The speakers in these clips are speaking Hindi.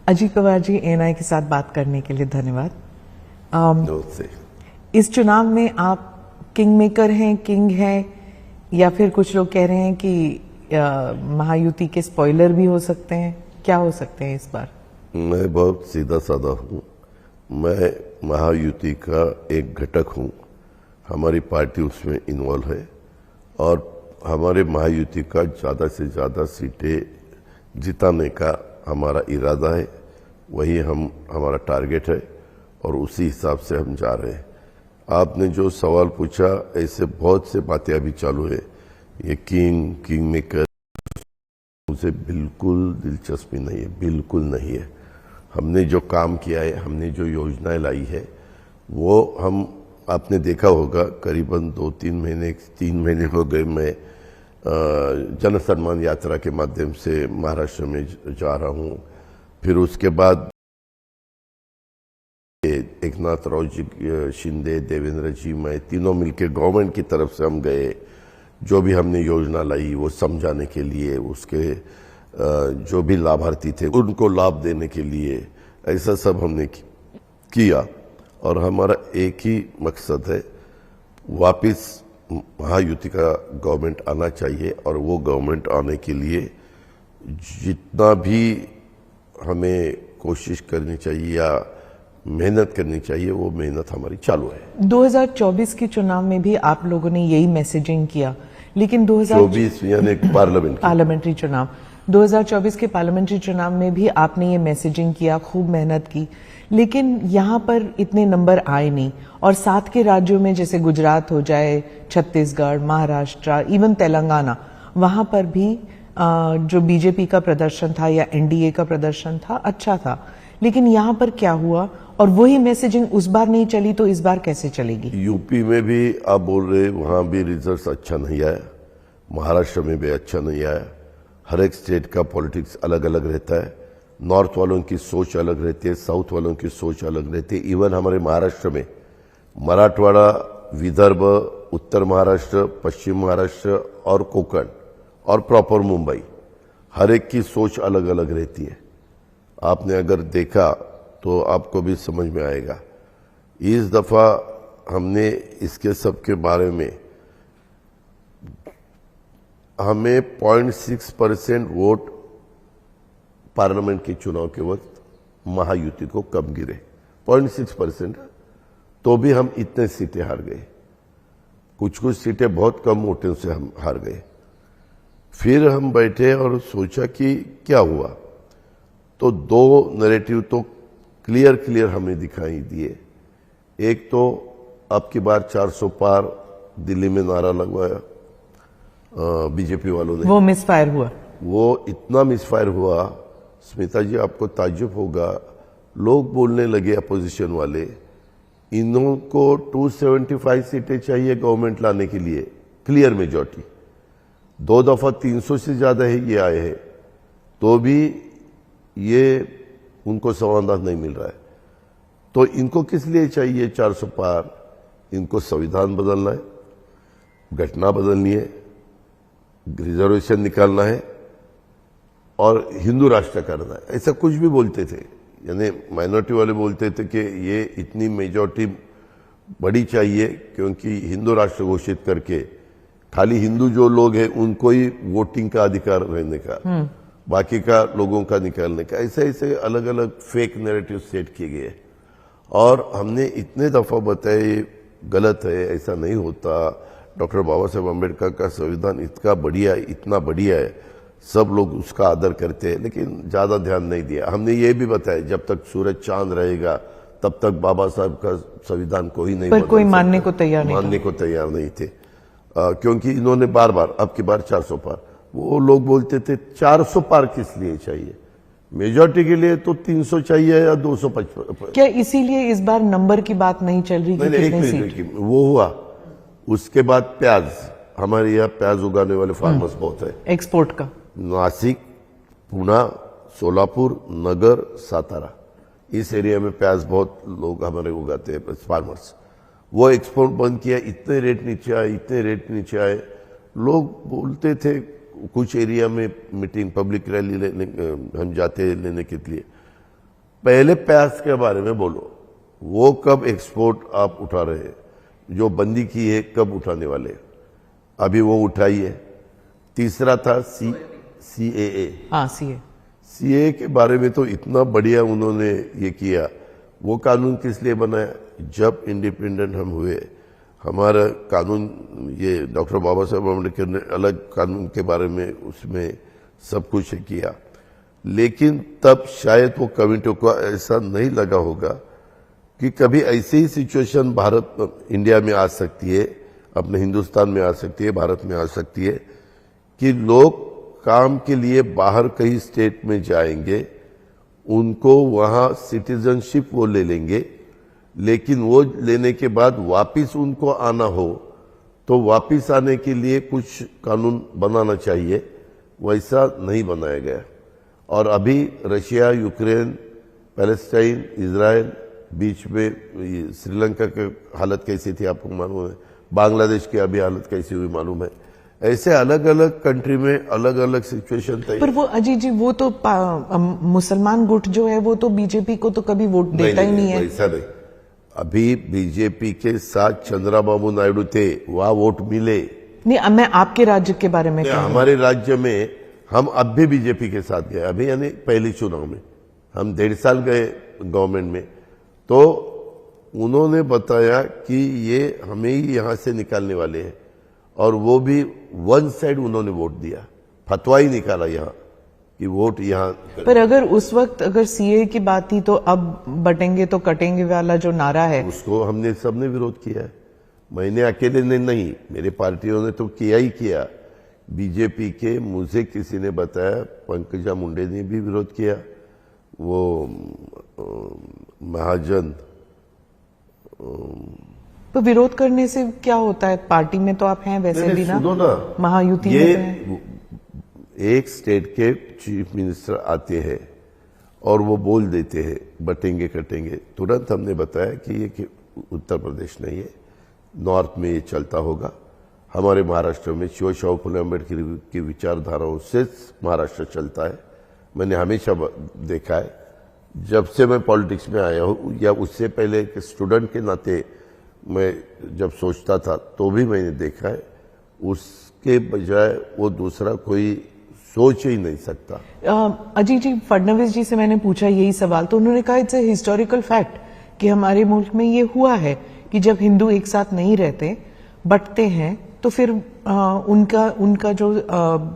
अजीत पवार जी, एएनआई के साथ बात करने के लिए धन्यवाद। नमस्ते। इस चुनाव में आप किंग मेकर हैं, किंग हैं, या फिर कुछ लोग कह रहे हैं कि महायुति के स्पॉइलर भी हो सकते हैं? क्या हो सकते हैं इस बार? मैं बहुत सीधा साधा हूँ। मैं महायुति का एक घटक हूँ। हमारी पार्टी उसमें इन्वॉल्व है और हमारे महायुति का ज़्यादा से ज़्यादा सीटें जिताने का हमारा इरादा है। वही हमारा टारगेट है और उसी हिसाब से हम जा रहे हैं। आपने जो सवाल पूछा, ऐसे बहुत से बातें अभी चालू है। ये किंग मेकर, मुझे बिल्कुल दिलचस्पी नहीं है, बिल्कुल नहीं है। हमने जो काम किया है, हमने जो योजनाएं लाई है, वो आपने देखा होगा करीबन 3 महीने हो गए मैं जन सम्मान यात्रा के माध्यम से महाराष्ट्र में जा रहा हूँ। फिर उसके बाद एकनाथ राव जी, शिंदे, देवेंद्र जी, मैं तीनों मिलकर गवर्नमेंट की तरफ से हम गए। जो भी हमने योजना लाई वो समझाने के लिए, उसके जो भी लाभार्थी थे उनको लाभ देने के लिए, ऐसा सब हमने किया। और हमारा एक ही मकसद है, वापस महायुति का गवर्नमेंट आना चाहिए। और वो गवर्नमेंट आने के लिए जितना भी हमें कोशिश करनी चाहिए या मेहनत करनी चाहिए, वो मेहनत हमारी चालू है। 2024 के चुनाव में भी आप लोगों ने यही मैसेजिंग किया, लेकिन 2024 यानी पार्लियामेंट्री चुनाव, 2024 के पार्लियामेंट्री चुनाव में भी आपने ये मैसेजिंग किया, खूब मेहनत की, लेकिन यहाँ पर इतने नंबर आए नहीं। और साथ के राज्यों में जैसे गुजरात हो जाए, छत्तीसगढ़, महाराष्ट्र, इवन तेलंगाना, वहां पर भी जो बीजेपी का प्रदर्शन था या एनडीए का प्रदर्शन था, अच्छा था। लेकिन यहाँ पर क्या हुआ? और वही मैसेजिंग उस बार नहीं चली तो इस बार कैसे चलेगी? यूपी में भी आप बोल रहे, वहां भी रिजल्ट अच्छा नहीं आया, महाराष्ट्र में भी अच्छा नहीं आया। हर एक स्टेट का पॉलिटिक्स अलग अलग रहता है। नॉर्थ वालों की सोच अलग रहती है, साउथ वालों की सोच अलग रहती है। इवन हमारे महाराष्ट्र में मराठवाड़ा, विदर्भ, उत्तर महाराष्ट्र, पश्चिम महाराष्ट्र और कोंकण और प्रॉपर मुंबई, हर एक की सोच अलग अलग रहती है। आपने अगर देखा तो आपको भी समझ में आएगा। इस दफा हमने इसके सब के बारे में, हमें 0.6% वोट पार्लियामेंट के चुनाव के वक्त महायुति को कम गिरे, 0.6%। तो भी हम इतने सीटें हार गए। कुछ सीटें बहुत कम वोटों से हम हार गए। फिर हम बैठे और सोचा कि क्या हुआ। तो 2 नैरेटिव तो क्लियर हमें दिखाई दिए। एक तो अब की बार 400 पार दिल्ली में नारा लगवाया बीजेपी वालों ने, वो मिसफायर हुआ। वो इतना मिसफायर हुआ, स्मिता जी आपको ताज्जुब होगा, लोग बोलने लगे अपोजिशन वाले, इन्हों को 275 सीटें चाहिए गवर्नमेंट लाने के लिए, क्लियर मेजॉरिटी। 2 दफा 300 से ज्यादा है ये आए हैं, तो भी ये उनको समाधान नहीं मिल रहा है। तो इनको किस लिए चाहिए 400 पार? इनको संविधान बदलना है, घटना बदलनी है, रिजर्वेशन निकालना है और हिंदू राष्ट्र करना है, ऐसा कुछ भी बोलते थे। यानी माइनॉरिटी वाले बोलते थे कि ये इतनी मेजॉरिटी बड़ी चाहिए क्योंकि हिंदू राष्ट्र घोषित करके खाली हिंदू जो लोग हैं उनको ही वोटिंग का अधिकार रहने का, बाकी का लोगों का निकालने का, ऐसे अलग अलग फेक नैरेटिव सेट किए गए। और हमने इतने दफा बताए गलत है, ऐसा नहीं होता। डॉक्टर बाबा साहेब अम्बेडकर का संविधान इतना बढ़िया है, सब लोग उसका आदर करते हैं, लेकिन ज्यादा ध्यान नहीं दिया। हमने ये भी बताया जब तक सूरज चांद रहेगा तब तक बाबा साहब का संविधान कोई नहीं, पर कोई मानने को तैयार नहीं थे। क्योंकि इन्होंने बार अब की बार 400 पार, वो लोग बोलते थे 400 पार किस लिए चाहिए, मेजॉरिटी के लिए तो 300 चाहिए या 255। क्या इसीलिए इस बार नंबर की बात नहीं चल रही? नहीं, वो हुआ। उसके बाद प्याज, हमारे यहाँ प्याज उगाने वाले फार्मर्स बहुत है, एक्सपोर्ट का। नासिक, पुणे, सोलापुर, नगर, सातारा, इस एरिया में प्याज बहुत लोग हमारे उगाते हैं फार्मर्स। वो एक्सपोर्ट बंद किया, इतने रेट नीचे आए। लोग बोलते थे, कुछ एरिया में मीटिंग, पब्लिक रैली हम जाते लेने के लिए, पहले प्याज के बारे में बोलो, वो कब एक्सपोर्ट आप उठा रहे हैं? जो बंदी की है कब उठाने वाले? अभी वो उठाई है। तीसरा था CAA। हाँ, सीए। CAA के बारे में तो इतना बढ़िया उन्होंने ये किया। वो कानून किस लिए बनाया? जब इंडिपेंडेंट हम हुए, हमारा कानून, ये डॉक्टर बाबा साहब अम्बेडकर ने अलग कानून के बारे में उसमें सब कुछ किया, लेकिन तब शायद वो कमेटी को ऐसा नहीं लगा होगा कि कभी ऐसी ही सिचुएशन इंडिया में आ सकती है, अपने हिंदुस्तान में आ सकती है, भारत में आ सकती है कि लोग काम के लिए बाहर कहीं स्टेट में जाएंगे, उनको वहां सिटीजनशिप वो ले लेंगे, लेकिन वो लेने के बाद वापिस उनको आना हो तो वापिस आने के लिए कुछ कानून बनाना चाहिए। वैसा नहीं बनाया गया। और अभी रशिया, यूक्रेन, पैलेस्टाइन, इजराइल, बीच में श्रीलंका की हालत कैसी थी आपको मालूम है, बांग्लादेश की अभी हालत कैसी हुई मालूम है। ऐसे अलग अलग कंट्री में अलग अलग सिचुएशन थे। पर वो अजीत जी, वो तो मुसलमान गुट जो है वो तो बीजेपी को तो कभी वोट देता ही नहीं है। वैसा नहीं। अभी बीजेपी के साथ चंद्रबाबू नायडू थे, वहां वोट मिले। नहीं, मैं आपके राज्य के बारे में कहूं। हमारे राज्य में हम अब भी बीजेपी के साथ गए। अभी यानी पहली चुनाव में हम 1.5 साल गए गवर्नमेंट में, तो उन्होंने बताया कि ये हमें ही यहां से निकालने वाले हैं, और वो भी वन साइड उन्होंने वोट दिया, फतवा ही निकाला यहाँ कि वोट यहाँ। पर अगर उस वक्त अगर सीए की बात थी तो अब बटेंगे तो कटेंगे वाला जो नारा है, उसको हमने सबने विरोध किया है। मैंने अकेले ने नहीं, मेरे पार्टियों ने तो किया ही किया। बीजेपी के, मुझे किसी ने बताया, पंकजा मुंडे ने भी विरोध किया, वो महाजन। तो विरोध करने से क्या होता है? पार्टी में तो आप हैं वैसे भी ना, महायुति में तो हैं। एक स्टेट के चीफ मिनिस्टर आते हैं और वो बोल देते हैं बटेंगे कटेंगे, तुरंत हमने बताया कि ये उत्तर प्रदेश नहीं है, नॉर्थ में ये चलता होगा। हमारे महाराष्ट्र में शिवशाहू फुले अम्बेडकर की विचारधाराओं से महाराष्ट्र चलता है। मैंने हमेशा देखा है, जब से मैं पॉलिटिक्स में आया हूँ या उससे पहले एक स्टूडेंट के नाते मैं जब सोचता था तो भी मैंने देखा है, उसके बजाय वो दूसरा कोई सोच ही नहीं सकता। अजीत जी, फडणवीस जी से मैंने पूछा यही सवाल, तो उन्होंने कहा इट्स ए हिस्टोरिकल फैक्ट कि हमारे मुल्क में ये हुआ है कि जब हिंदू एक साथ नहीं रहते, बंटते हैं, तो फिर उनका जो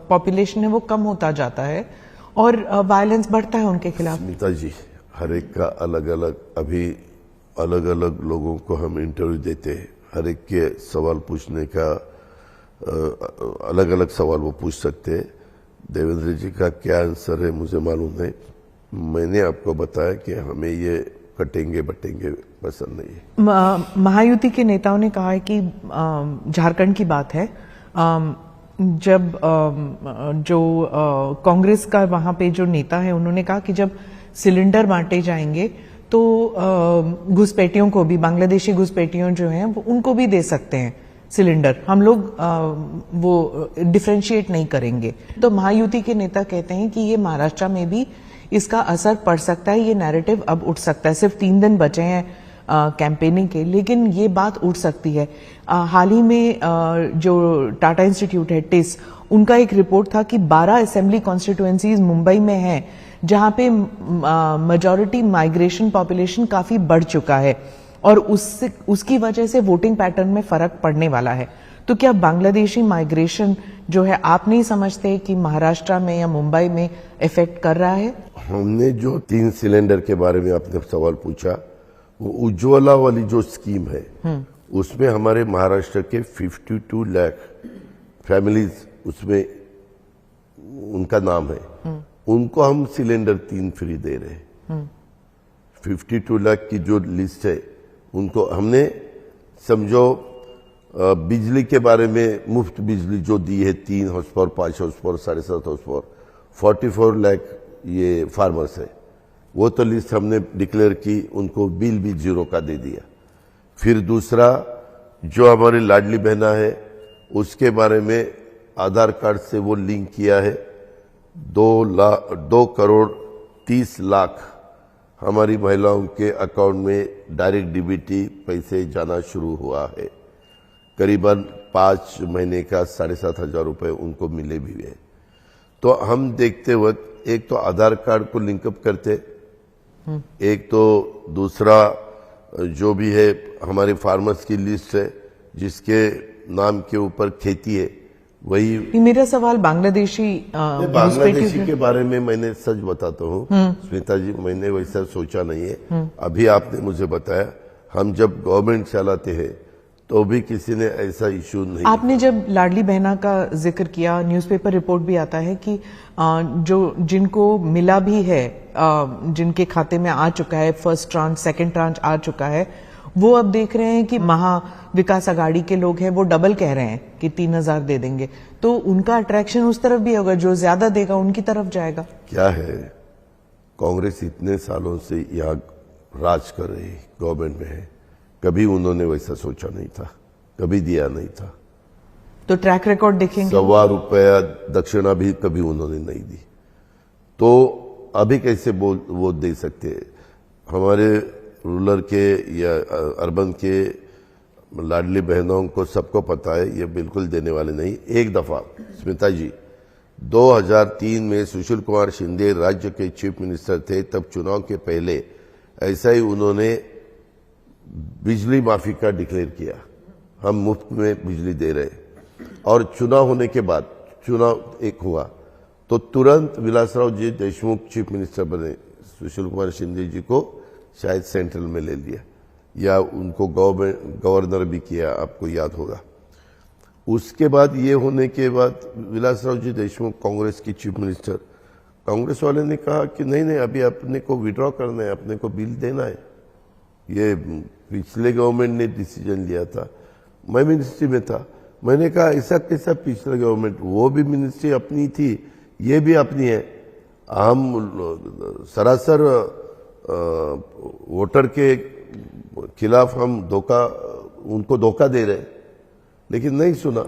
पॉपुलेशन है वो कम होता जाता है और वायलेंस बढ़ता है उनके खिलाफ। स्मिता जी, हर एक का अलग अलग, अभी अलग अलग लोगों को हम इंटरव्यू देते हैं, हर एक के सवाल पूछने का अलग अलग सवाल वो पूछ सकते हैं। देवेंद्र जी का क्या आंसर है मुझे मालूम नहीं। मैंने आपको बताया कि हमें ये कटेंगे बटेंगे पसंद नहीं है। महायुति के नेताओं ने कहा है कि झारखंड की बात है, जब जो कांग्रेस का वहां पे जो नेता है उन्होंने कहा कि जब सिलेंडर बांटे जाएंगे तो घुसपैठियों को भी, बांग्लादेशी घुसपैठियों जो हैं उनको भी दे सकते हैं सिलेंडर, हम लोग वो डिफरेंशिएट नहीं करेंगे। तो महायुति के नेता कहते हैं कि ये महाराष्ट्र में भी इसका असर पड़ सकता है, ये नैरेटिव अब उठ सकता है। सिर्फ 3 दिन बचे हैं कैंपेनिंग के, लेकिन ये बात उठ सकती है। हाल ही में जो टाटा इंस्टीट्यूट है, टिस, उनका एक रिपोर्ट था कि 12 असेंबली कॉन्स्टिट्यूएंसीज मुंबई में हैं जहां पे मेजॉरिटी माइग्रेशन पॉपुलेशन काफी बढ़ चुका है और उसकी वजह से वोटिंग पैटर्न में फर्क पड़ने वाला है। तो क्या बांग्लादेशी माइग्रेशन जो है, आप नहीं समझते कि महाराष्ट्र में या मुंबई में इफेक्ट कर रहा है? हमने जो 3 सिलेंडर के बारे में आपने सवाल पूछा, वो उज्ज्वला वाली जो स्कीम है, उसमें हमारे महाराष्ट्र के 52 लाख फैमिलीज उसमें उनका नाम है, उनको हम सिलेंडर 3 फ्री दे रहे हैं। 52 लाख की जो लिस्ट है उनको हमने, समझो बिजली के बारे में मुफ्त बिजली जो दी है 3 house power, 5 house power, 7.5 house power, 44 lakh ये फार्मर्स है, वो तो लिस्ट हमने डिक्लेयर की, उनको बिल भी 0 का दे दिया। फिर दूसरा जो हमारी लाडली बहना है उसके बारे में आधार कार्ड से वो लिंक किया है, 2 करोड़ 30 लाख हमारी महिलाओं के अकाउंट में डायरेक्ट डीबीटी पैसे जाना शुरू हुआ है। करीबन 5 महीने का 7,500 रुपए उनको मिले भी है। तो हम देखते वक्त एक तो आधार कार्ड को लिंकअप करते, एक तो दूसरा जो भी है हमारे फार्मर्स की लिस्ट है जिसके नाम के ऊपर खेती है, वही मेरा सवाल बांग्लादेशी बांग्लादेशी के बारे में मैंने सच बताता हूँ स्मिता जी, मैंने वैसा सोचा नहीं है। अभी आपने मुझे बताया, हम जब गवर्नमेंट चलाते हैं तो भी किसी ने ऐसा इशू नहीं। आपने जब लाडली बहना का जिक्र किया, न्यूज़पेपर रिपोर्ट भी आता है कि जो जिनको मिला भी है, जिनके खाते में आ चुका है, फर्स्ट ट्रांच सेकंड ट्रांच आ चुका है, वो अब देख रहे हैं कि महा विकास अघाड़ी के लोग हैं वो डबल कह रहे हैं कि 3,000 दे देंगे, तो उनका अट्रैक्शन उस तरफ भी होगा, जो ज्यादा देगा उनकी तरफ जाएगा। क्या है, कांग्रेस इतने सालों से यहाँ राज कर रही गवर्नमेंट में है, कभी उन्होंने वैसा सोचा नहीं था, कभी दिया नहीं था। तो ट्रैक रिकॉर्ड देखेंगे, ₹1,000 दक्षिणा भी कभी उन्होंने नहीं दी, तो अभी कैसे वो दे सकते हैं? हमारे रूरल के या अर्बन के लाडली बहनों को सबको पता है ये बिल्कुल देने वाले नहीं। एक दफा स्मिता जी 2003 में सुशील कुमार शिंदे राज्य के चीफ मिनिस्टर थे, तब चुनाव के पहले ऐसा ही उन्होंने बिजली माफी का डिक्लेयर किया, हम मुफ्त में बिजली दे रहे, और चुनाव होने के बाद चुनाव एक हुआ तो तुरंत विलासराव जी देशमुख चीफ मिनिस्टर बने, सुशील कुमार शिंदे जी को शायद सेंट्रल में ले लिया या उनको गवर्नर भी किया, आपको याद होगा। उसके बाद ये होने के बाद विलासराव जी देशमुख कांग्रेस की चीफ मिनिस्टर, कांग्रेस वाले ने कहा कि नहीं अभी अपने को विड्रॉ करना है, अपने को बिल देना है। ये पिछले गवर्नमेंट ने डिसीजन लिया था, मैं मिनिस्ट्री में था, मैंने कहा ऐसा कैसा पिछले गवर्नमेंट, वो भी मिनिस्ट्री अपनी थी, ये भी अपनी है, हम सरासर वोटर के खिलाफ हम उनको धोखा दे रहे, लेकिन नहीं सुना।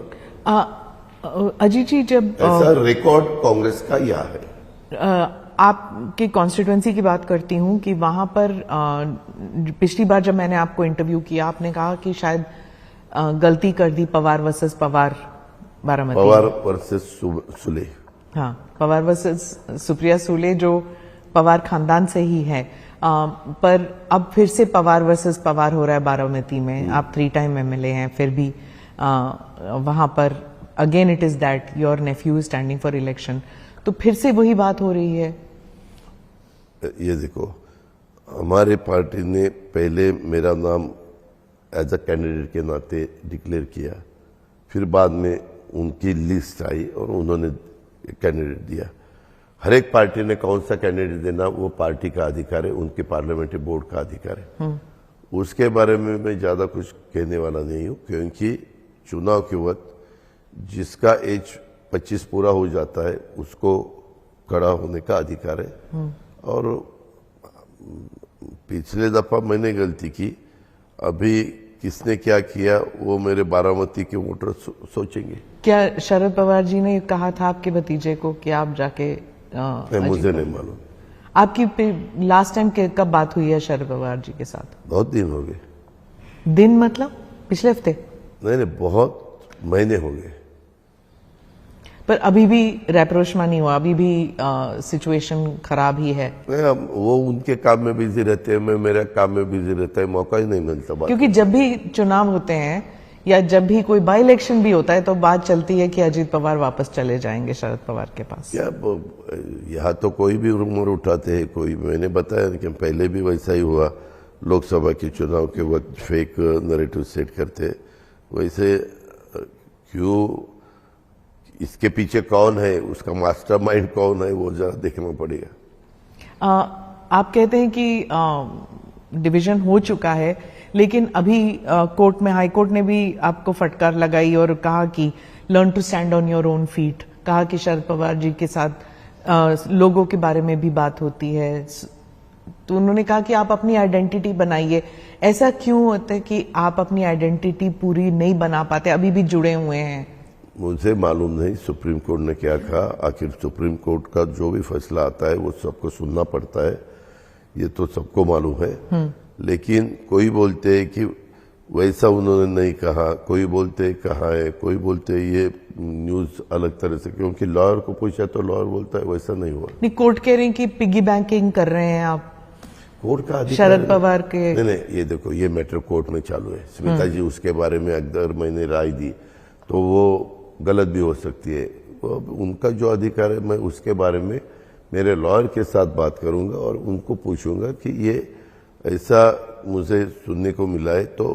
अजीत जी, जब ऐसा रिकॉर्ड कांग्रेस का यह है। आपके कॉन्स्टिट्यूएंसी की बात करती हूं कि वहां पर पिछली बार जब मैंने आपको इंटरव्यू किया, आपने कहा कि शायद गलती कर दी पवार वर्सेस पवार बारामती, पवार वर्सेस सुले, हाँ, पवार वर्सेस सुप्रिया सुले जो पवार खानदान से ही है, पर अब फिर से पवार वर्सेस पवार हो रहा है बारामती में। आप 3 टाइम एमएलए हैं, फिर भी वहां पर again it is that your nephew standing for election, तो फिर से वही बात हो रही है। ये देखो, हमारे पार्टी ने पहले मेरा नाम एज अ कैंडिडेट के नाते डिक्लेयर किया, फिर बाद में उनकी लिस्ट आई और उन्होंने कैंडिडेट दिया। हर एक पार्टी ने कौन सा कैंडिडेट देना वो पार्टी का अधिकार है, उनके पार्लियामेंट्री बोर्ड का अधिकार है। उसके बारे में मैं ज्यादा कुछ कहने वाला नहीं हूं, क्योंकि चुनाव के वक्त जिसका एज 25 पूरा हो जाता है उसको खड़ा होने का अधिकार है। और पिछले दफा मैंने गलती की, अभी किसने क्या किया वो मेरे बारामती के वोटर सोचेंगे। क्या शरद पवार जी ने कहा था आपके भतीजे को कि आप जाके मुझे नहीं मालूम। आपकी लास्ट टाइम कब बात हुई है शरद पवार जी के साथ? बहुत दिन हो गए। दिन मतलब पिछले हफ्ते? नहीं, बहुत महीने हो गए। पर अभी भी रैप्रोशमा नहीं हुआ, अभी भी सिचुएशन खराब ही है। वो उनके काम में बिजी रहते हैं, मैं मेरे काम में बिजी रहता है, मौका ही नहीं मिलता बात। क्योंकि जब भी चुनाव होते हैं या जब भी कोई बाई इलेक्शन भी होता है तो बात चलती है कि अजीत पवार वापस चले जाएंगे शरद पवार के पास। क्या यहाँ तो कोई भी रूमर उठाते हैं, कोई, मैंने बताया कि पहले भी वैसा ही हुआ, लोकसभा के चुनाव के वक्त फेक नैरेटिव सेट करते। वैसे क्यों, इसके पीछे कौन है, उसका मास्टरमाइंड कौन है, वो जरा देखना पड़ेगा। आप कहते हैं कि डिवीजन हो चुका है, लेकिन अभी कोर्ट में, हाई कोर्ट ने भी आपको फटकार लगाई और कहा कि learn to stand on your own feet. कहा कि शरद पवार जी के साथ लोगों के बारे में भी बात होती है, तो उन्होंने कहा कि आप अपनी आइडेंटिटी बनाइए। ऐसा क्यों होता है कि आप अपनी आइडेंटिटी पूरी नहीं बना पाते, अभी भी जुड़े हुए हैं? मुझे मालूम नहीं सुप्रीम कोर्ट ने क्या कहा। आखिर सुप्रीम कोर्ट का जो भी फैसला आता है वो सबको सुनना पड़ता है। ये तो सबको मालूम है। लेकिन कोई बोलते हैं कि वैसा उन्होंने नहीं कहा, कोई बोलते कहा है, कोई बोलते ये न्यूज अलग तरह से, क्योंकि लॉयर को पूछा तो लॉयर बोलता है वैसा नहीं हुआ। नहीं, कोर्ट कह रहे हैं कि पिगी बैंकिंग कर रहे हैं आप कोर्ट का अधिकार शरद पवार के। नहीं, ये देखो, ये मैटर कोर्ट में चालू है। स्मिता जी उसके बारे में अगर मैंने राय दी तो वो गलत भी हो सकती है, उनका जो अधिकार है, मैं उसके बारे में मेरे लॉयर के साथ बात करूंगा और उनको पूछूंगा कि ये ऐसा मुझे सुनने को मिला है तो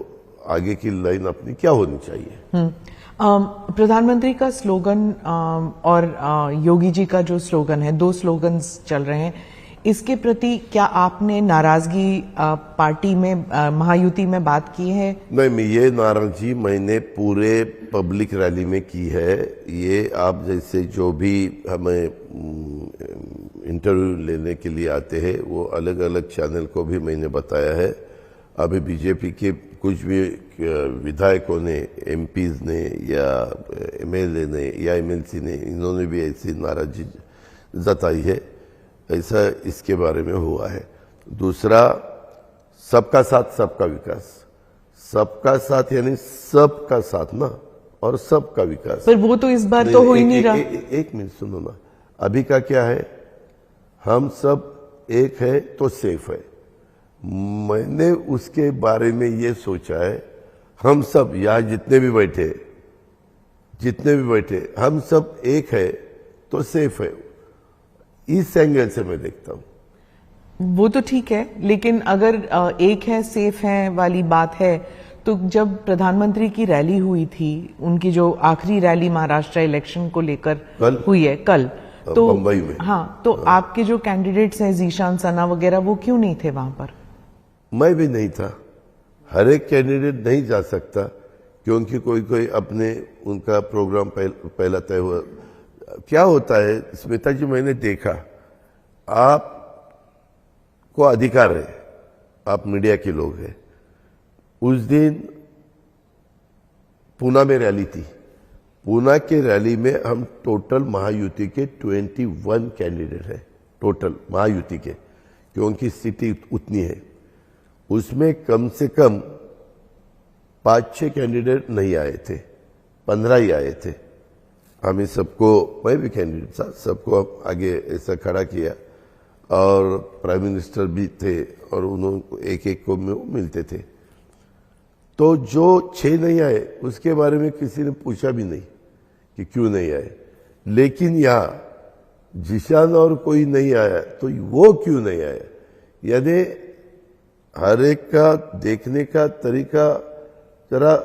आगे की लाइन अपनी क्या होनी चाहिए। प्रधानमंत्री का स्लोगन और योगी जी का जो स्लोगन है, दो स्लोगन्स चल रहे हैं, इसके प्रति क्या आपने नाराजगी पार्टी में महायुति में बात की है? नहीं, ये नाराजगी मैंने पूरे पब्लिक रैली में की है। ये आप जैसे जो भी हमें इंटरव्यू लेने के लिए आते हैं, वो अलग अलग चैनल को भी मैंने बताया है। अभी बीजेपी के कुछ भी विधायकों ने, एमपीज ने या एमएलए ने या एमएलसी ने, इन्होंने भी ऐसी नाराजगी जताई है। ऐसा इसके बारे में हुआ है। दूसरा, सबका साथ सबका विकास, सबका साथ यानी सबका साथ ना, और सबका विकास। पर वो तो इस बार तो हो ही नहीं रहा। एक मिनट सुनो ना, अभी का क्या है, हम सब एक है तो सेफ है। मैंने उसके बारे में ये सोचा है, हम सब यहां जितने भी बैठे हम सब एक है तो सेफ है। इस एंगल से मैं देखता हूं। वो तो ठीक है, लेकिन अगर एक है सेफ है वाली बात है, तो जब प्रधानमंत्री की रैली हुई थी, उनकी जो आखिरी रैली महाराष्ट्र इलेक्शन को लेकर हुई है कल, तो बंबई में, हाँ, तो आपके जो कैंडिडेट्स हैं जीशान सना वगैरह, वो क्यों नहीं थे वहां पर? मैं भी नहीं था। हर एक कैंडिडेट नहीं जा सकता, क्योंकि कोई कोई अपने उनका प्रोग्राम पहला तय हुआ। क्या होता है स्मिता जी, मैंने देखा, आप को अधिकार है, आप मीडिया के लोग हैं। उस दिन पूना में रैली थी। पूना के रैली में हम टोटल महायुति के 21 कैंडिडेट हैं, टोटल महायुति के, क्योंकि सिटी उतनी है। उसमें कम से कम 5-6 कैंडिडेट नहीं आए थे, 15 ही आए थे। हमें सबको, मैं भी कैंडिडेट था, सबको आगे ऐसा खड़ा किया, और प्राइम मिनिस्टर भी थे और उन्होंने एक एक को मिलते थे। तो जो 6 नहीं आए उसके बारे में किसी ने पूछा भी नहीं कि क्यों नहीं आए। लेकिन यहां जिशान और कोई नहीं आया तो वो क्यों नहीं आया, यानी हर एक का देखने का तरीका, जरा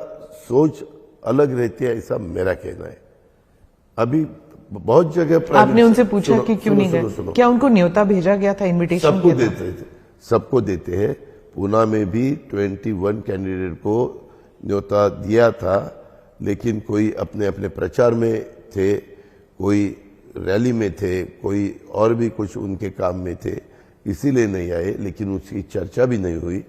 सोच अलग रहती है, ऐसा मेरा कहना है। अभी बहुत जगह आपने उनसे पूछा कि क्यों नहीं गए? क्या उनको न्योता भेजा गया था, इनविटेशन? सबको देते थे, सबको देते हैं। पूना में भी 21 कैंडिडेट को न्योता दिया था, लेकिन कोई अपने अपने प्रचार में थे, कोई रैली में थे, कोई और भी कुछ उनके काम में थे, इसीलिए नहीं आए। लेकिन उसकी चर्चा भी नहीं हुई।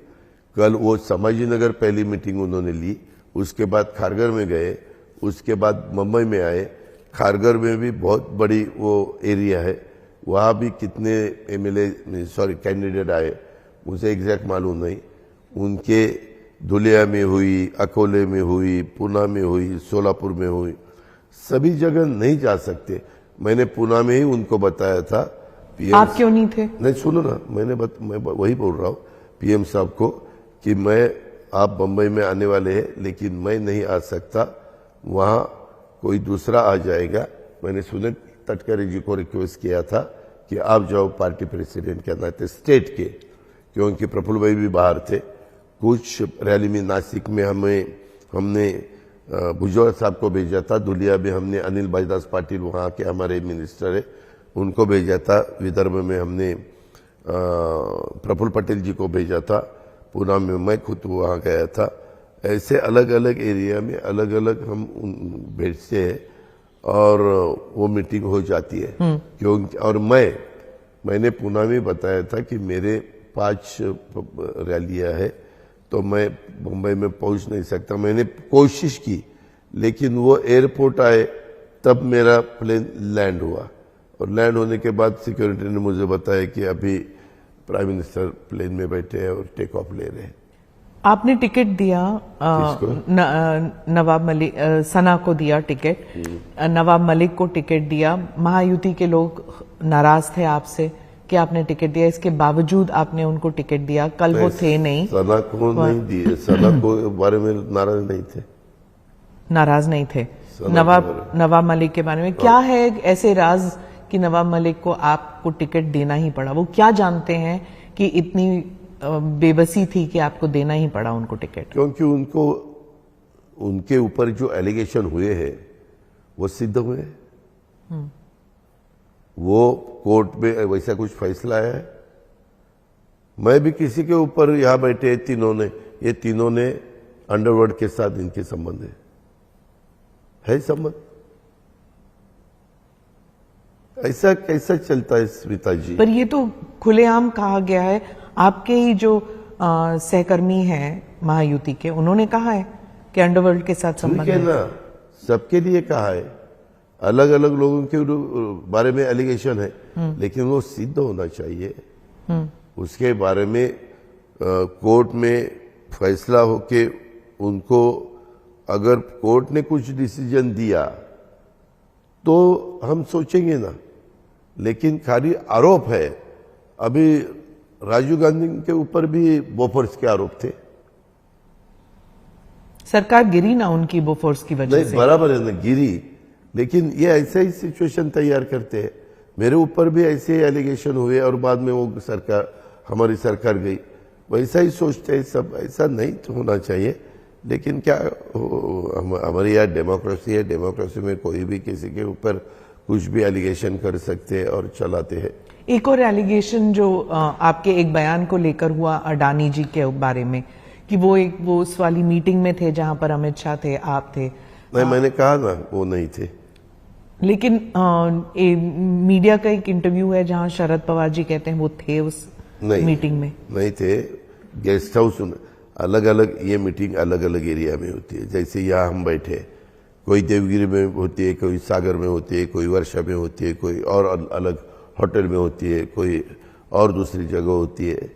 कल वो संभाजीनगर पहली मीटिंग उन्होंने ली, उसके बाद खारघर में गए, उसके बाद मुंबई में आए। खारघर में भी बहुत बड़ी वो एरिया है, वहां भी कितने कैंडिडेट आए मुझे एग्जैक्ट मालूम नहीं। उनके धुलिया में हुई, अकोले में हुई, पूना में हुई, सोलापुर में हुई, सभी जगह नहीं जा सकते। मैंने पूना में ही उनको बताया था। आप क्यों नहीं थे? नहीं, सुनो ना, मैं वही बोल रहा हूँ पीएम साहब को कि आप बंबई में आने वाले हैं, लेकिन मैं नहीं आ सकता, वहां कोई दूसरा आ जाएगा। मैंने सुनील तटकरे जी को रिक्वेस्ट किया था कि आप जाओ पार्टी प्रेसिडेंट के नाते स्टेट के, क्योंकि प्रफुल्ल भाई भी बाहर थे। कुछ रैली में नासिक में हमने भुजबल साहब को भेजा था, धुलिया में हमने अनिल भाईदास पाटिल, वहाँ के हमारे मिनिस्टर है, उनको भेजा था। विदर्भ में हमने प्रफुल्ल पटेल जी को भेजा था। पूना में मैं खुद वहाँ गया था। ऐसे अलग अलग एरिया में अलग अलग हम भेजते हैं और वो मीटिंग हो जाती है। क्योंकि और मैंने पूना में बताया था कि मेरे 5 रैलियां है, तो मैं मुंबई में पहुंच नहीं सकता। मैंने कोशिश की, लेकिन वो एयरपोर्ट आए तब मेरा प्लेन लैंड हुआ, और लैंड होने के बाद सिक्योरिटी ने मुझे बताया कि अभी प्राइम मिनिस्टर प्लेन में बैठे हैं और टेक ऑफ ले रहे हैं। आपने टिकट दिया नवाब मलिक, सना को दिया टिकट, नवाब मलिक को टिकट दिया। महायुति के लोग नाराज थे आपसे कि आपने टिकट दिया, इसके बावजूद आपने उनको टिकट दिया। कल वो थे नहीं, सना को नहीं दिए, सना को बारे में नाराज नहीं थे। नवाब मलिक के बारे में क्या है ऐसे राज कि नवाब मलिक को आपको टिकट देना ही पड़ा? वो क्या जानते हैं कि इतनी बेबसी थी कि आपको देना ही पड़ा उनको टिकट? क्योंकि उनको उनके ऊपर जो एलिगेशन हुए हैं वो सिद्ध हुए हैं। वो कोर्ट में वैसा कुछ फैसला है। मैं भी किसी के ऊपर यहां बैठे ये तीनों ने अंडरवर्ल्ड के साथ इनके संबंध है संबंध। ऐसा कैसा चलता है स्मिता जी? पर ये तो खुलेआम कहा गया है। आपके ही जो सहकर्मी हैं महायुति के, उन्होंने कहा है कि अंडरवर्ल्ड के साथ संबंध है। ना, सबके लिए कहा है, अलग अलग लोगों के बारे में एलिगेशन है, लेकिन वो सिद्ध होना चाहिए। उसके बारे में कोर्ट में फैसला होके उनको, अगर कोर्ट ने कुछ डिसीजन दिया तो हम सोचेंगे ना, लेकिन खाली आरोप है। अभी राजीव गांधी के ऊपर भी बोफोर्स के आरोप थे। सरकार गिरी ना उनकी बोफोर्स की वजह से। बराबर है ना, गिरी, लेकिन ये ऐसा ही सिचुएशन तैयार करते हैं। मेरे ऊपर भी ऐसे एलिगेशन हुए और बाद में वो हमारी सरकार गई। वैसा ही सोचते हैं सब। ऐसा नहीं तो होना चाहिए, लेकिन क्या हमारी यहाँ डेमोक्रेसी है। डेमोक्रेसी में कोई भी किसी के ऊपर कुछ भी एलिगेशन कर सकते हैं और चलाते हैं। एक और एलिगेशन जो आपके एक बयान को लेकर हुआ अडानी जी के बारे में, कि वो उस वाली मीटिंग में थे जहां पर अमित शाह थे, आप थे। नहीं, मैंने कहा ना वो नहीं थे। लेकिन मीडिया का एक इंटरव्यू है जहां शरद पवार जी कहते हैं वो थे उस मीटिंग में। नहीं थे। गेस्ट हाउस अलग अलग, ये मीटिंग अलग अलग एरिया में होती है। जैसे यहाँ हम बैठे, कोई देवगिरी में होती है, कोई सागर में होती है, कोई वर्षा में होती है, कोई और अलग होटल में होती है, कोई और दूसरी जगह होती है,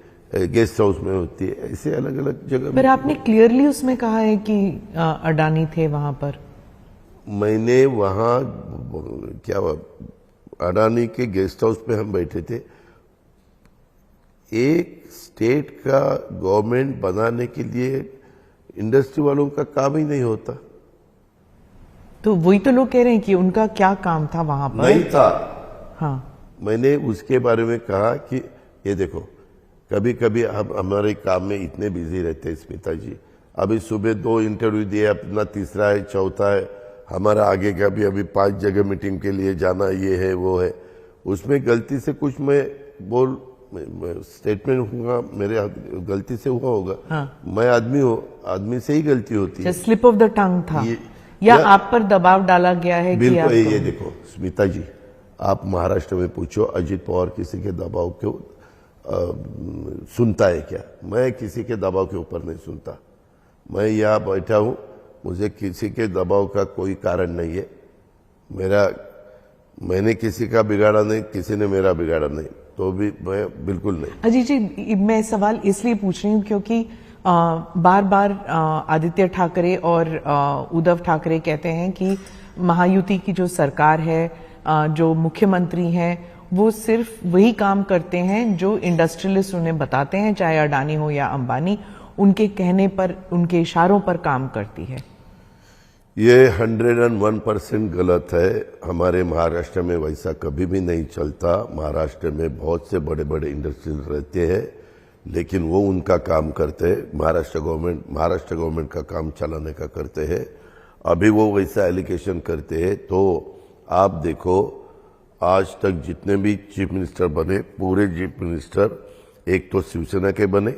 गेस्ट हाउस में होती है। ऐसे अलग अलग जगह। पर आपने क्लियरली उसमें कहा है कि अडानी थे वहां पर। मैंने वहां क्या, अडानी के गेस्ट हाउस पे हम बैठे थे। एक स्टेट का गवर्नमेंट बनाने के लिए इंडस्ट्री वालों का काम ही नहीं होता। तो वही तो लोग कह रहे हैं कि उनका क्या काम था वहां पर? नहीं था। हाँ, मैंने उसके बारे में कहा कि ये देखो, कभी कभी हम हमारे काम में इतने बिजी रहते हैं स्मिता जी। अभी सुबह 2 इंटरव्यू दिए, अपना तीसरा है, चौथा है, हमारा आगे का भी अभी 5 जगह मीटिंग के लिए जाना, ये है वो है। उसमें गलती से कुछ मैं स्टेटमेंट हुआ, मेरे गलती से हुआ होगा। हाँ। मैं आदमी हूँ, आदमी से ही गलती होती है। स्लिप ऑफ द टंग था या आप पर दबाव डाला गया है? बिल्कुल। ये देखो स्मिता जी, आप महाराष्ट्र में पूछो अजित पवार किसी के दबाव क्यों सुनता है क्या? मैं किसी के दबाव के ऊपर नहीं सुनता। मैं यहाँ बैठा हूँ, मुझे किसी के दबाव का कोई कारण नहीं है। मैंने किसी का बिगाड़ा नहीं, किसी ने मेरा बिगाड़ा नहीं, तो भी मैं बिल्कुल नहीं। अजीत जी, मैं सवाल इसलिए पूछ रही हूँ क्योंकि बार बार आदित्य ठाकरे और उद्धव ठाकरे कहते हैं कि महायुति की जो सरकार है, जो मुख्यमंत्री हैं, वो सिर्फ वही काम करते हैं जो इंडस्ट्रियलिस्ट उन्हें बताते हैं, चाहे अडानी हो या अंबानी, उनके कहने पर, उनके इशारों पर काम करती है। ये 101% गलत है। हमारे महाराष्ट्र में वैसा कभी भी नहीं चलता। महाराष्ट्र में बहुत से बड़े बड़े इंडस्ट्रियल रहते हैं, लेकिन वो उनका काम करते हैं। महाराष्ट्र गवर्नमेंट का काम चलाने का करते हैं। अभी वो वैसा एलिगेशन करते हैं। तो आप देखो, आज तक जितने भी चीफ मिनिस्टर बने, पूरे चीफ मिनिस्टर एक तो शिवसेना के बने,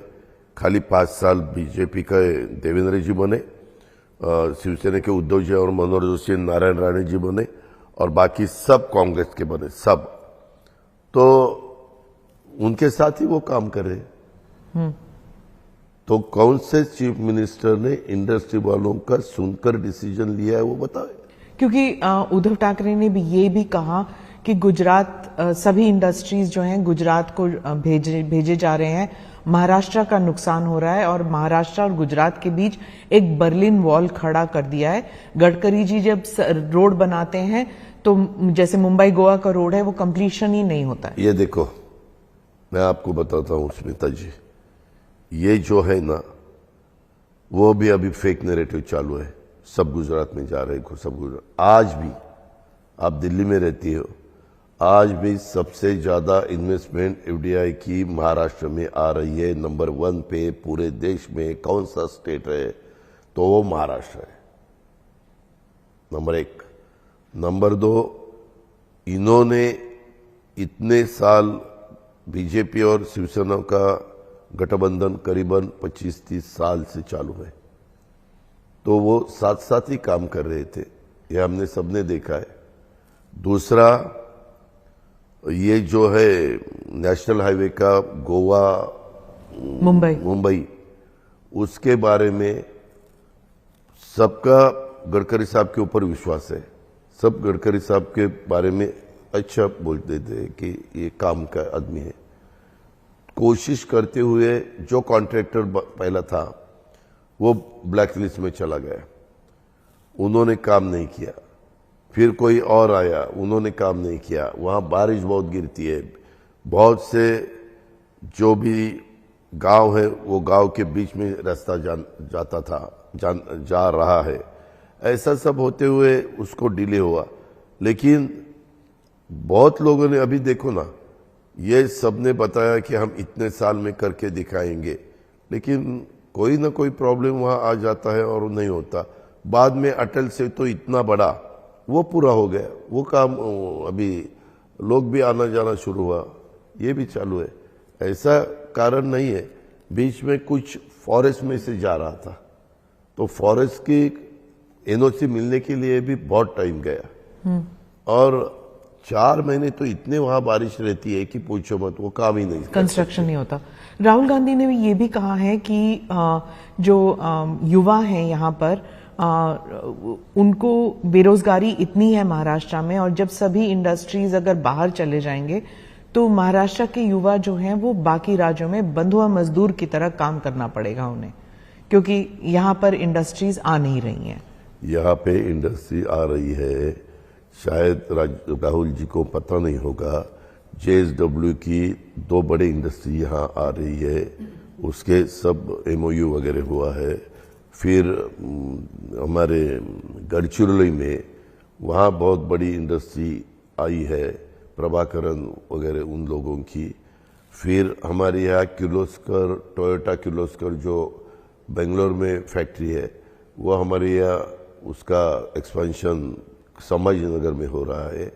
खाली 5 साल बीजेपी का देवेंद्र जी बने, शिवसेना के उद्धव जी और मनोहर जोशी, नारायण राणे जी बने, और बाकी सब कांग्रेस के बने, सब। तो उनके साथ ही वो काम कर रहे हैं। तो कौन से चीफ मिनिस्टर ने इंडस्ट्री वालों का सुनकर डिसीजन लिया है, वो बताए। क्योंकि उद्धव ठाकरे ने भी ये भी कहा कि गुजरात सभी इंडस्ट्रीज जो हैं गुजरात को भेजे जा रहे हैं, महाराष्ट्र का नुकसान हो रहा है और महाराष्ट्र और गुजरात के बीच एक बर्लिन वॉल खड़ा कर दिया है। गडकरी जी जब रोड बनाते हैं तो जैसे मुंबई गोवा का रोड है वो कंप्लीशन ही नहीं होता है। ये देखो, मैं आपको बताता हूं स्मिता जी, ये जो है ना वो भी अभी फेक नैरेटिव चालू है। सब गुजरात में जा रहे हैं, सब गुजरात। आज भी आप दिल्ली में रहती हो, आज भी सबसे ज्यादा इन्वेस्टमेंट एफडीआई की महाराष्ट्र में आ रही है। नंबर 1 पे पूरे देश में कौन सा स्टेट है तो वो महाराष्ट्र है, नंबर 1। नंबर 2, इन्होंने इतने साल बीजेपी और शिवसेना का गठबंधन करीबन 25-30 साल से चालू है, तो वो साथ साथ ही काम कर रहे थे, ये हमने सबने देखा है। दूसरा, ये जो है नेशनल हाईवे का गोवा मुंबई, उसके बारे में सबका गडकरी साहब के ऊपर विश्वास है। सब गडकरी साहब के बारे में अच्छा बोलते थे कि ये काम का आदमी है। कोशिश करते हुए जो कॉन्ट्रैक्टर पहला था वो ब्लैकलिस्ट में चला गया, उन्होंने काम नहीं किया। फिर कोई और आया, उन्होंने काम नहीं किया। वहां बारिश बहुत गिरती है, बहुत से जो भी गांव है वो गांव के बीच में रास्ता जा रहा है। ऐसा सब होते हुए उसको डिले हुआ। लेकिन बहुत लोगों ने, अभी देखो ना, ये सबने बताया कि हम इतने साल में करके दिखाएंगे, लेकिन कोई ना कोई प्रॉब्लम वहां आ जाता है और नहीं होता। बाद में अटल से तो इतना बड़ा वो पूरा हो गया, वो काम अभी लोग भी आना जाना शुरू हुआ, ये भी चालू है। ऐसा कारण नहीं है। बीच में कुछ फॉरेस्ट में से जा रहा था, तो फॉरेस्ट की एनओसी मिलने के लिए भी बहुत टाइम गया, और 4 महीने तो इतने वहां बारिश रहती है कि पूछो मत, वो काम ही नहीं, कंस्ट्रक्शन नहीं होता। राहुल गांधी ने ये भी कहा है कि जो युवा हैं यहाँ पर उनको बेरोजगारी इतनी है महाराष्ट्र में, और जब सभी इंडस्ट्रीज अगर बाहर चले जाएंगे तो महाराष्ट्र के युवा जो हैं वो बाकी राज्यों में बंधुआ मजदूर की तरह काम करना पड़ेगा उन्हें, क्योंकि यहाँ पर इंडस्ट्रीज आ नहीं रही हैं। यहाँ पे इंडस्ट्री आ रही है, शायद राहुल जी को पता नहीं होगा, JSW की 2 बड़े इंडस्ट्री यहाँ आ रही है, उसके सब MOU वगैरह हुआ है। फिर हमारे गढ़चिरौली में वहाँ बहुत बड़ी इंडस्ट्री आई है, प्रभाकरन वगैरह उन लोगों की। फिर हमारे यहाँ किर्लोस्कर, टोयोटा किर्लोस्कर जो बेंगलोर में फैक्ट्री है, वो हमारे यहाँ उसका एक्सपेंशन संभाजीनगर में हो रहा है।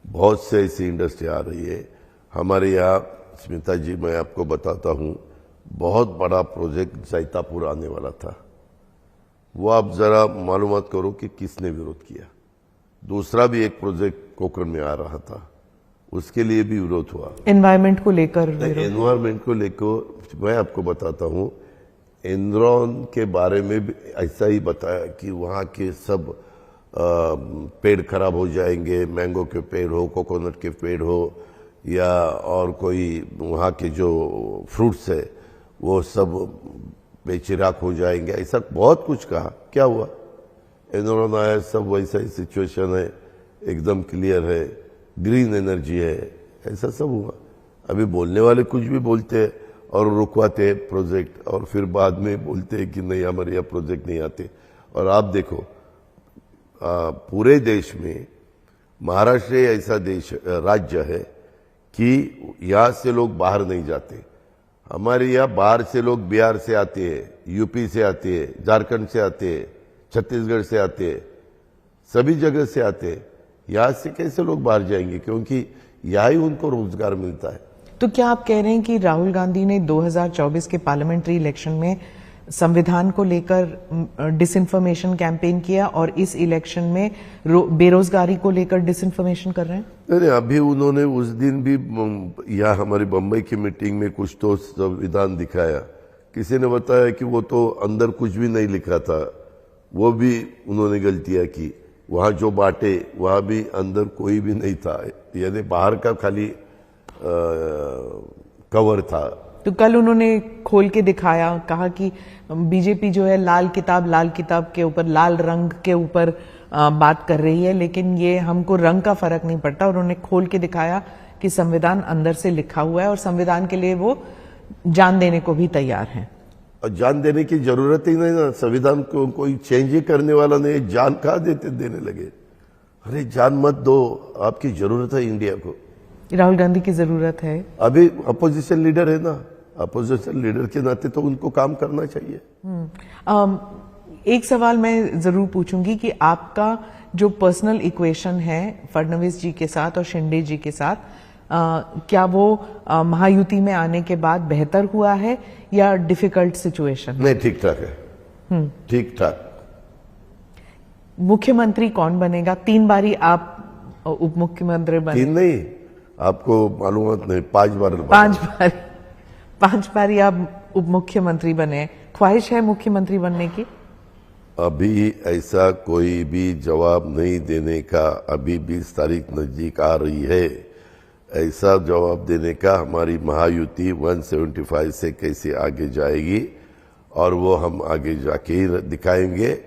बहुत से ऐसी इंडस्ट्री आ रही है हमारे यहाँ। स्मिता जी, मैं आपको बताता हूँ, बहुत बड़ा प्रोजेक्ट जैतापुर आने वाला था, वो आप जरा मालूमात करो कि किसने विरोध किया। दूसरा भी एक प्रोजेक्ट कोकण में आ रहा था, उसके लिए भी विरोध हुआ। एनवायरमेंट को लेकर, एनवायरमेंट को लेकर मैं आपको बताता हूँ, एनरॉन के बारे में भी ऐसा ही बताया कि वहाँ के सब पेड़ खराब हो जाएंगे, मैंगो के पेड़ हो, कोकोनट के पेड़ हो, या और कोई वहाँ के जो फ्रूट्स है वो सब बेचिराख हो जाएंगे, ऐसा बहुत कुछ कहा। क्या हुआ? एनरॉन आया, सब वैसा ही सिचुएशन है, एकदम क्लियर है, ग्रीन एनर्जी है, ऐसा सब हुआ। अभी बोलने वाले कुछ भी बोलते हैं और रुकवाते हैं प्रोजेक्ट, और फिर बाद में बोलते हैं कि नहीं हमारे यहाँ प्रोजेक्ट नहीं आते। और आप देखो, पूरे देश में महाराष्ट्र ऐसा राज्य है कि यहाँ से लोग बाहर नहीं जाते। हमारे यहाँ बाहर से लोग बिहार से आते हैं, यूपी से आते हैं, झारखंड से आते हैं, छत्तीसगढ़ से आते हैं, सभी जगह से आते हैं। यहाँ से कैसे लोग बाहर जाएंगे? क्योंकि यहाँ ही उनको रोजगार मिलता है। तो क्या आप कह रहे हैं कि राहुल गांधी ने 2024 के पार्लियामेंट्री इलेक्शन में संविधान को लेकर डिसइंफॉर्मेशन कैंपेन किया और इस इलेक्शन में बेरोजगारी को लेकर डिसइंफॉर्मेशन कर रहे हैं? नहीं, अभी उन्होंने उस दिन भी यहाँ हमारी बम्बई की मीटिंग में कुछ तो संविधान दिखाया। किसी ने बताया कि वो तो अंदर कुछ भी नहीं लिखा था, वो भी उन्होंने गलतियां की। वहां जो बांटे वहां भी अंदर कोई भी नहीं था, यानी बाहर का खाली कवर था। तो कल उन्होंने खोल के दिखाया, कहा कि बीजेपी जो है लाल किताब के ऊपर, लाल रंग के ऊपर बात कर रही है, लेकिन ये हमको रंग का फर्क नहीं पड़ता। उन्होंने खोल के दिखाया कि संविधान अंदर से लिखा हुआ है और संविधान के लिए वो जान देने को भी तैयार हैं। और जान देने की जरूरत ही नहीं ना, संविधान को कोई चेंज ही करने वाला नहीं, जान कहाँ देने लगे। अरे जान मत दो, आपकी जरूरत है इंडिया को। राहुल गांधी की जरूरत है। अभी अपोजिशन लीडर है ना, अपोजिशन लीडर के नाते तो उनको काम करना चाहिए। एक सवाल मैं जरूर पूछूंगी कि आपका जो पर्सनल इक्वेशन है फडणवीस जी के साथ और शिंदे जी के साथ, क्या वो महायुति में आने के बाद बेहतर हुआ है या डिफिकल्ट सिचुएशन? नहीं, ठीक ठाक है, ठीक ठाक। मुख्यमंत्री कौन बनेगा? 3 बारी आप उप मुख्यमंत्री बने। 3 नहीं, आपको मालूम नहीं, 5 बार। 5 बारी आप उप मुख्यमंत्री बने। ख्वाहिश है मुख्यमंत्री बनने की? अभी ऐसा कोई भी जवाब नहीं देने का। अभी 20 तारीख नजदीक आ रही है, ऐसा जवाब देने का हमारी महायुति 175 से कैसे आगे जाएगी, और वो हम आगे जाके ही दिखाएंगे।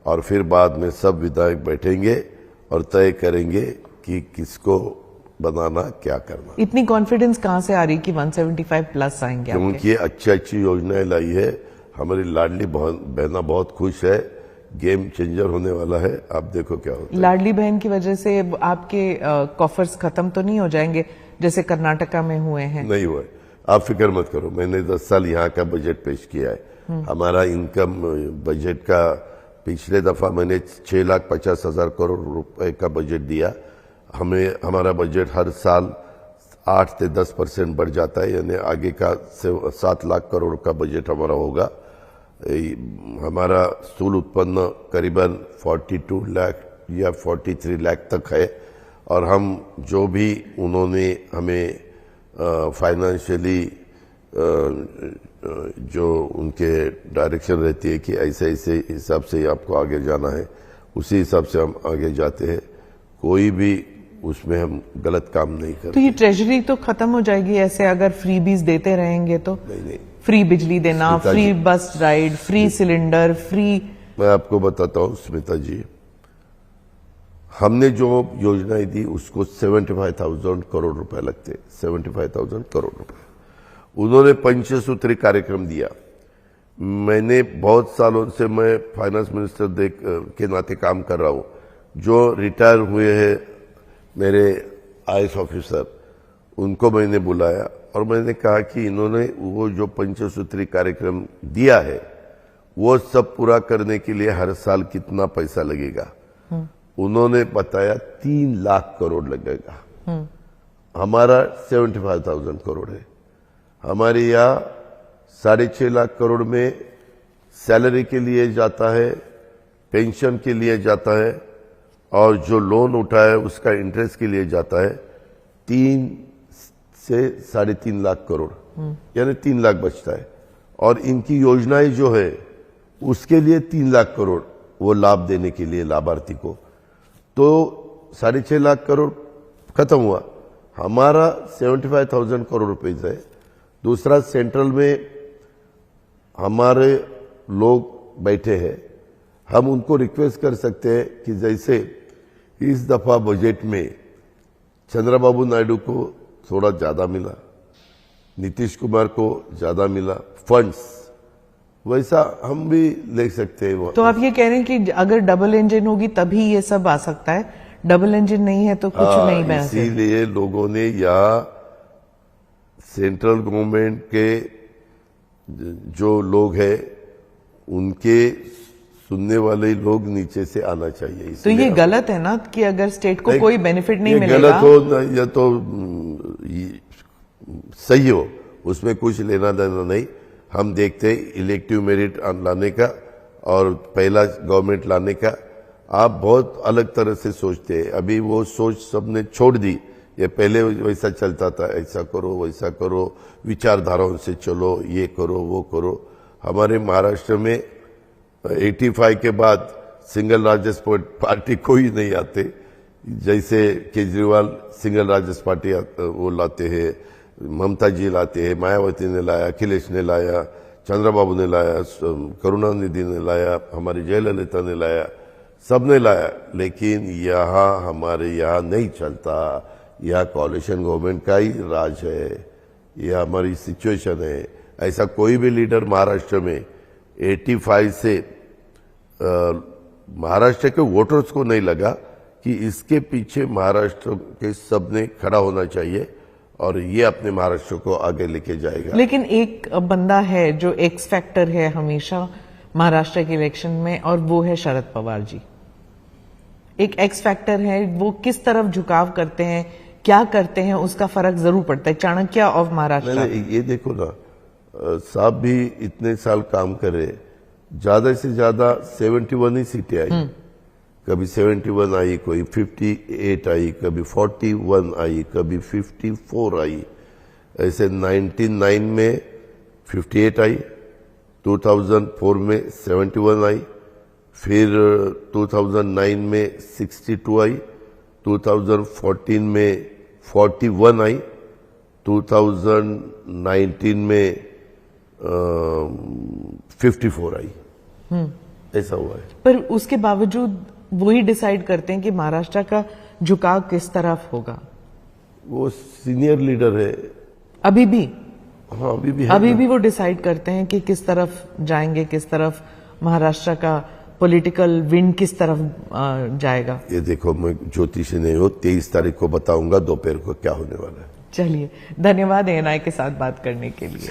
और फिर बाद में सब विधायक बैठेंगे और तय करेंगे कि किसको बनाना, क्या करना। इतनी कॉन्फिडेंस कहां से आ रही कि 175 प्लस आएंगे? क्योंकि अच्छी योजनाएं लाई है। हमारी लाडली बहना बहुत खुश है, गेम चेंजर होने वाला है। आप देखो क्या होता है। लाडली बहन की वजह से आपके कॉफर्स खत्म तो नहीं हो जाएंगे जैसे कर्नाटका में हुए हैं? नहीं हुए, आप फिक्र मत करो। मैंने 10 साल यहाँ का बजट पेश किया है। हमारा इनकम बजट का पिछले दफा मैंने 6,50,000 करोड़ रुपए का बजट दिया। हमारा बजट हर साल 8 से 10% बढ़ जाता है, यानी आगे का 7 लाख करोड़ का बजट हमारा होगा। हमारा स्थूल उत्पन्न करीबन 42 लाख या 43 लाख तक है। और हम जो भी उन्होंने हमें फाइनेंशियली जो उनके डायरेक्शन रहती है कि ऐसे ऐसे हिसाब से आपको आगे जाना है, उसी हिसाब से हम आगे जाते हैं। कोई भी उसमें हम गलत काम नहीं करते। तो ये ट्रेजरी तो खत्म हो जाएगी ऐसे अगर फ्रीबीज देते रहेंगे तो? नहीं, फ्री बिजली देना, फ्री बस राइड, फ्री सिलेंडर, फ्री। मैं आपको बताता हूँ स्मिता जी, हमने जो योजनाएं दी उसको 75,000 करोड़ रुपए लगते, 75,000 करोड़ रुपए। उन्होंने पंचसूत्री कार्यक्रम दिया। मैंने बहुत सालों से, मैं फाइनेंस मिनिस्टर के नाते काम कर रहा हूं। जो रिटायर हुए हैं मेरे आईएएस ऑफिसर, उनको मैंने बुलाया और मैंने कहा कि इन्होंने वो जो पंचसूत्री कार्यक्रम दिया है वो सब पूरा करने के लिए हर साल कितना पैसा लगेगा। उन्होंने बताया 3 लाख करोड़ लगेगा। हमारा 75,000 करोड़ है। हमारे यहाँ 6.5 लाख करोड़ में सैलरी के लिए जाता है, पेंशन के लिए जाता है, और जो लोन उठा है उसका इंटरेस्ट के लिए जाता है 3 से 3.5 लाख करोड़, यानी 3 लाख बचता है। और इनकी योजनाएं जो है उसके लिए 3 लाख करोड़ वो लाभ देने के लिए लाभार्थी को, तो 6.5 लाख करोड़ खत्म हुआ। हमारा 75,000 करोड़ रुपए है। दूसरा, सेंट्रल में हमारे लोग बैठे हैं, हम उनको रिक्वेस्ट कर सकते हैं कि जैसे इस दफा बजट में चंद्रबाबू नायडू को थोड़ा ज्यादा मिला, नीतीश कुमार को ज्यादा मिला फंड्स, वैसा हम भी ले सकते हैं। तो आप ये कह रहे हैं कि अगर डबल इंजन होगी तभी ये सब आ सकता है, डबल इंजन नहीं है तो कुछ नहीं बना। इसीलिए लोगों ने यहाँ सेंट्रल गवर्नमेंट के जो लोग हैं उनके सुनने वाले लोग नीचे से आना चाहिए। तो ये गलत है ना कि अगर स्टेट को कोई बेनिफिट नहीं मिलेगा? गलत हो या तो सही हो, उसमें कुछ लेना देना नहीं। हम देखते हैं इलेक्टिव मेरिट लाने का और पहला गवर्नमेंट लाने का। आप बहुत अलग तरह से सोचते हैं, अभी वो सोच सबने छोड़ दी। ये पहले वैसा चलता था, ऐसा करो वैसा करो, विचारधाराओं से चलो, ये करो वो करो। हमारे महाराष्ट्र में 85 के बाद सिंगल लार्जेस्ट पार्टी कोई नहीं आते, जैसे केजरीवाल सिंगल लार्जेस्ट पार्टी वो लाते हैं, ममता जी लाते हैं, मायावती ने लाया, अखिलेश ने लाया, चंद्रबाबू ने लाया, करुणानिधि ने लाया, हमारी जयललिता ने लाया, सबने लाया, लेकिन यहाँ हमारे यहाँ नहीं चलता। यह कोalition गवर्नमेंट का ही राज है, यह हमारी सिचुएशन है। ऐसा कोई भी लीडर महाराष्ट्र में 85 से महाराष्ट्र के वोटर्स को नहीं लगा कि इसके पीछे महाराष्ट्र के सबने खड़ा होना चाहिए और ये अपने महाराष्ट्र को आगे लेके जाएगा। लेकिन एक बंदा है जो एक्स फैक्टर है हमेशा महाराष्ट्र के इलेक्शन में, और वो है शरद पवार जी। एक एक्स फैक्टर है, वो किस तरफ झुकाव करते हैं, क्या करते हैं, उसका फर्क जरूर पड़ता है। चाणक्य ऑफ महाराष्ट्र। ये देखो ना, साहब भी इतने साल काम करे, ज्यादा से ज्यादा 71 ही सीटें आई, कभी 71 आई, कोई 58 आई, कभी 41 आई, कभी 54 आई। ऐसे 99 में 58 आई, 2004 में 71 आई, फिर 2009 में 62 आई, 2014 में 41 आई, 2019 में 54 आई। ऐसा हुआ है। पर उसके बावजूद वही डिसाइड करते हैं कि महाराष्ट्र का झुकाव किस तरफ होगा। वो सीनियर लीडर है अभी भी। हाँ, अभी भी है। अभी भी वो डिसाइड करते हैं कि किस तरफ जाएंगे, किस तरफ महाराष्ट्र का पॉलिटिकल विंड किस तरफ जाएगा। ये देखो, मैं ज्योतिषी नहीं हूँ, 23 तारीख को बताऊंगा दोपहर को क्या होने वाला है। चलिए, धन्यवाद ANI के साथ बात करने के लिए।